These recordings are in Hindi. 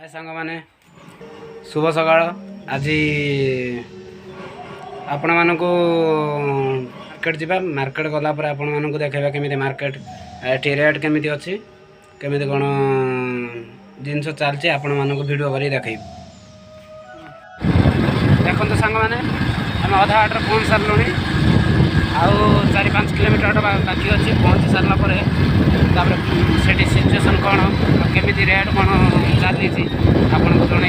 हाय सांग माने शुभ सकाळ। आज आपण मानक मार्केट जावा। मार्केट गला पर आपण मानक देखा केमी मार्केट ये रेट केमी अच्छी केमी कौन जिनस चलती आपण मानक वीडियो कर देख। देखो सांग मैंने आम अधा बाटर पहुँच सारूँ। आउ 4-5 किलोमीटर बाकी अच्छी पहुँची सारापर से सिचुएसन कौन केमी रेट कौन चली आपन को जन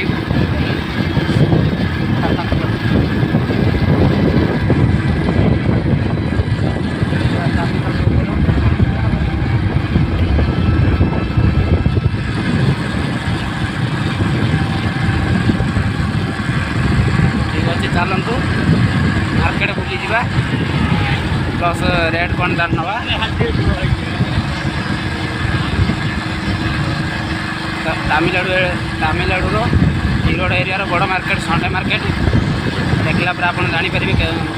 ठीक अच्छे चलतु मार्केट बुली जा प्लस रेट कौन जान ना तमिलनाडु हिरोड एरिया बड़ मार्केट संडे मार्केट देखला पर आप जापर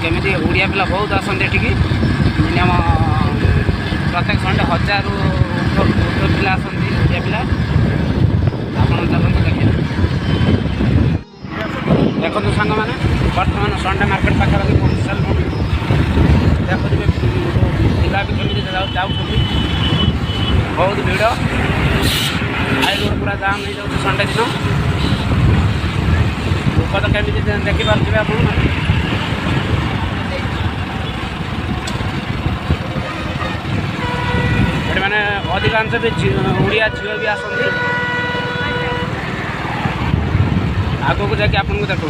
केमी ओडिया पिला बहुत आसते मिनिमम प्रत्येक संडे 1000 पिला आसती ओडिया पिला आप चलते देखिए। देखो सांग मैंने बर्तमान संडे मार्केट पाखापाखि पहुँच सारे देखुए पिला भी केमी जाऊँगी बहुत भिड़ हाई रोड पूरा जाम हो जाए संडे दिन लोक तो केमी देखिपे आप मैंने अधिकांश भी ओडिया झील भी आसती आग को जाकि आपको देखा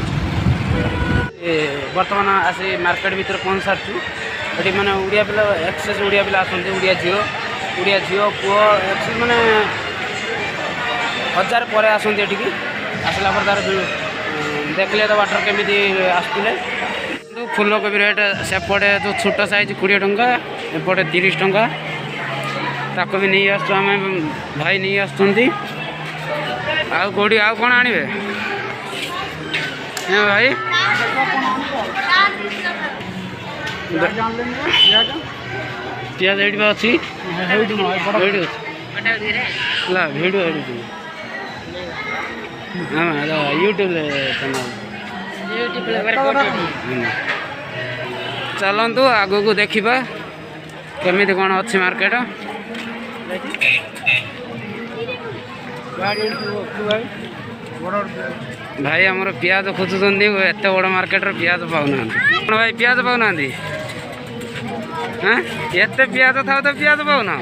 बर्तमान आसी मार्केट भीतर पहुँच सारी मैंने ओडिया पिला एक्सेस ओडिया पिला आसती ओडिया झील पुओ एक्सेस मैंने 1000 पर आसती आसला पर तार देखले तो वाटर केमी आसुले फूलकोबी रेट सेपटे जो छोट साइज 20 टंका एपटे 30 टंका ताको भी नहीं आम भाई नहीं आसुँच आउटी आउ कौन आने भाई पियाज ये अच्छी वीडियो यूट्यूब चलतु आग को देखा केमी कौन अच्छी मार्केट भाई आमर पियाज खोजुंट एत बड़ मार्केट पियाज पाऊना भाई पियाज पाऊना हाँ एत पियाज था तो पियाज पाऊना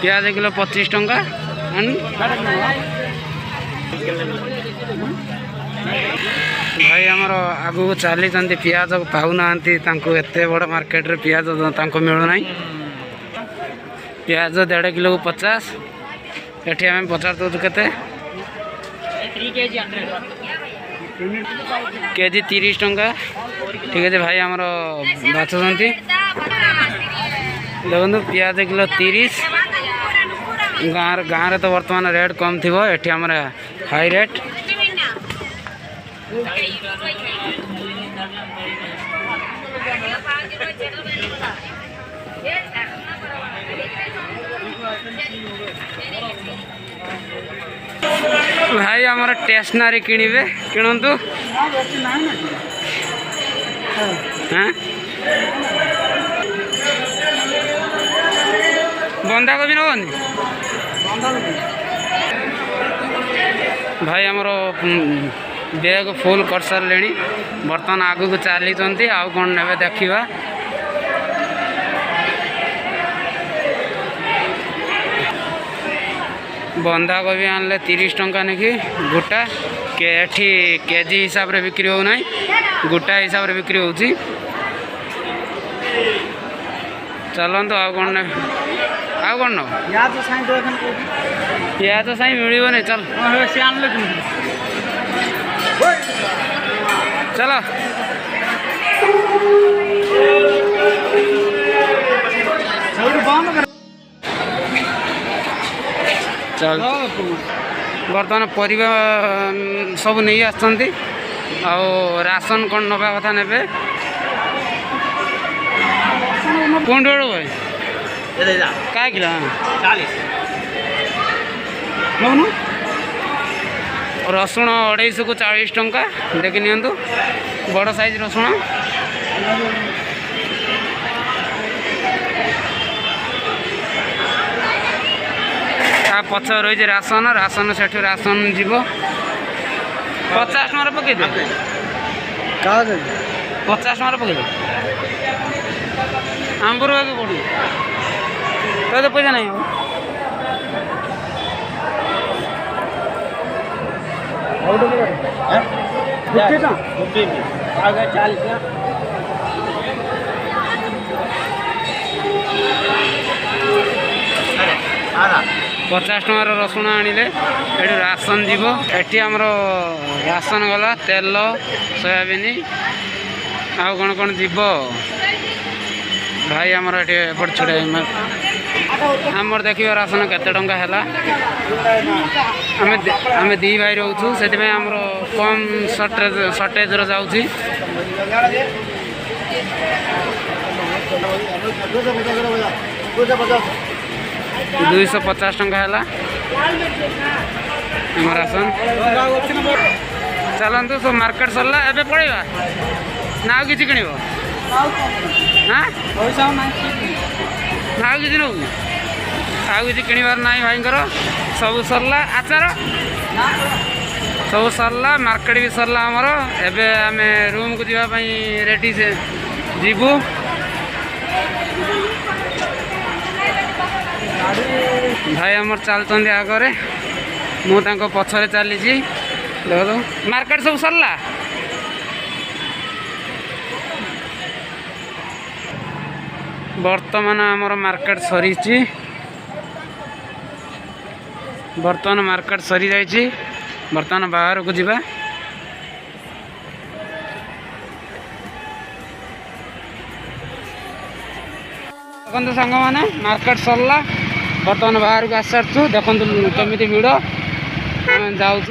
पियाज किलो 25 टंका भाई आमर आग को चली पियाज पाऊना एत बड़ मार्केट रे पियाज मिलूना पियाज 1.5 किलो को 50 एटी आम पचार दौर के केजी 30 टंका ठीक है भाई आमर बाछुंट देखो पियाज किलो 30 गाँव तो बर्तमान रेट कम थी एटी आमर हाई रेट भाई आमर स्टेशनरी किणवे किणतु हाँ बंधा कोबी नबनी भाई आमर बैग फुल कर सारे बर्तमान आग को चली आउ कौन ने देखा बंधा कोबी आनले 30 टंका नेकी गोटा केजी हिसाब रे बिक्री हो ना गोटा हिसाब रे बिक्री हो चलतु आउ कौन न पियाज साई मिल नहीं चल चलो चल बर्तमान परिवा सब नहीं आसछन्ती आ राशन कौन नवा कथा ने कौन रोड भाई क्या किलो 40 रसुण 250 को 40 टंका देखि नियंतु बड़ साइज रसुण ता पछ रही राशन राशन से राशन जीव 50 टकर पकई दे 50 टकर पकई दे आंबुर पड़ू तो पैसा नहीं आगे 40 50 टकर रसुण आनिले ये राशन जीव एटी आमर राशन गला तेल सोयाबीन आउ कौन कौन जीव भाई आमर ये एपट छुड़े आमर देखिए राशन केते टंका है आम दी भाई रोचु से आमर कम सर्टेज जाऊँगी 250 टंका है राशन चलतु सब मार्केट सरला एबे पड़ेगा ना कि किण हाँ ना कि नौ आउ कि किणवार ना भाई सब सरला आचार सब सरला मार्केट भी सरला आमर एबे आमे रूम को जावाई रेडी से जीवु भाई आमर चलते आगे मुझे पछरे चली देख मार्केट सब सरला बर्तमान आमर मार्केट सरी बर्तमान मार्केट सरी जाइए बर्तमान बाहर को जीवा देखो सांग मैंने मार्केट सरला बर्तमान बाहर को आस सारू देखो केमी भिड़ जाऊँ